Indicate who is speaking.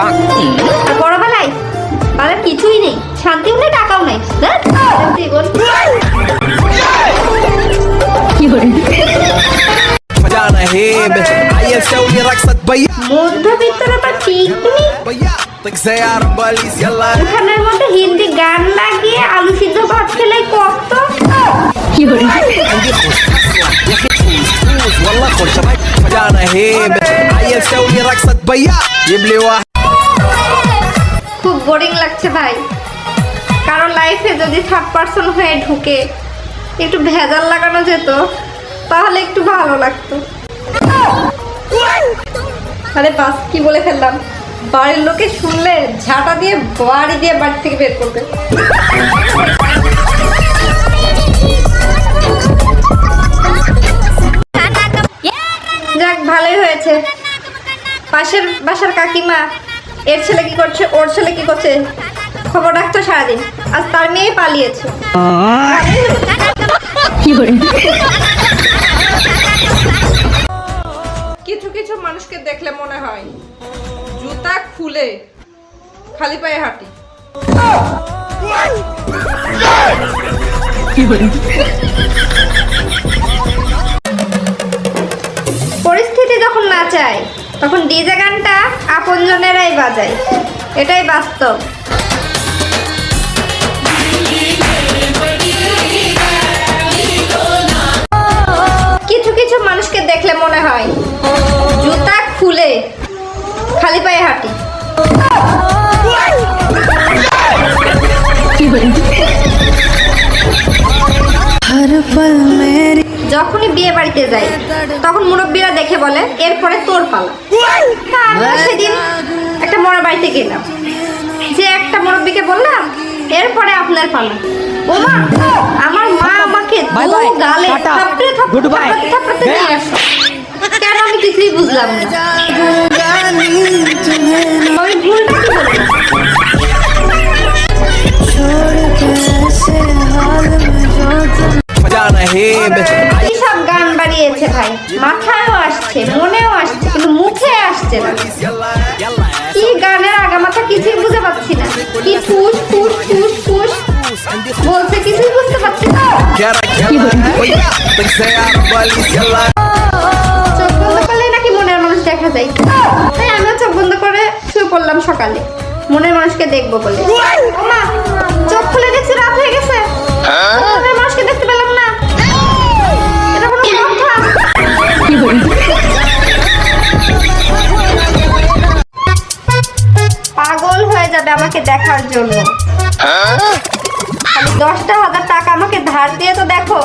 Speaker 1: আর বড়বেলায় তাদের কিছুই নেই, শান্তি হলে টাকাও নাই। মধ্যবিত্তরা তো ঠিক নেই, উঠানের মধ্যে হিন্দি গান লাগিয়ে আলু সিদ্ধ ভাত খেলে কত খুব বোরিং লাগছে ভাই। কারণ লাইফে যদি থার্ড পারসন হয়ে ঢুকে একটু ভেজাল লাগানো যেত তাহলে একটু ভালো লাগতো। আরে বাস কি বলে ফেললাম, বাড়ির লোকে শুনলে ঝাঁটা দিয়ে বাড়ি থেকে বের করবে। যাক ভালোই হয়েছে, পাশের বাসার কাকিমা এর ছেলে কি করছে ওর ছেলে কি করছে খবর রাখতো সারাদিন, আজ তার মেয়ে পালিয়েছে।
Speaker 2: কিছু কিছু মানুষকে দেখলে মনে হয় জুতা খুলে খালি পায়ে হাঁটি।
Speaker 1: পরিস্থিতি যখন না চায় তখন ডিজে গানটা আপনজনেরাই বাজায়, এটাই বাস্তব। কিছু কিছু মানুষকে দেখলে মনে হয় জুতা খুলে খালি পায়ে হাঁটি। যখনই বিয়ে বাড়িতে যাই তখন মুরব্বীরা দেখে বলে এরপরে তোর পালা। আমরা সেদিন একটা মরা বাড়িতে গেলাম, যে একটা মুরব্বীকে বললাম এরপরে আপনার পালা। ও মা, আমার মা আমাকে দু গালে থাপড়ে থাপড়ে নিয়ে আসলো। কেন আমি কিছুই বুঝলাম না। আমি ভুলটা কি বললাম? কি সব গান বাড়িয়েছে ভাই, মাথায়ও আসছে মনেও আসছে কিন্তু মুখে আসছে না। কি গানের আগা মাথা কিছুই বুঝতে পারছি না, কি ফুস ফুস ফুস ফুস বলছে কিছুই বুঝতে পারছি না। চোখ বন্ধ করলে নাকি মনের মানুষ দেখা যায়, তাই আমিও চোখ বন্ধ করে শুয়ে পড়লাম সকালে মনের মানুষকে দেখবো বলে। মা, চোখ খুলে দেখছি রাত হয়ে গেছে, মনের মানুষকে দেখতে পেলাম না। এটা কোনো কথা? পাগল হয়ে যাবে আমাকে দেখার জন্য। খালি 10,000 টাকা আমাকে ধার দিয়ে তো দেখো।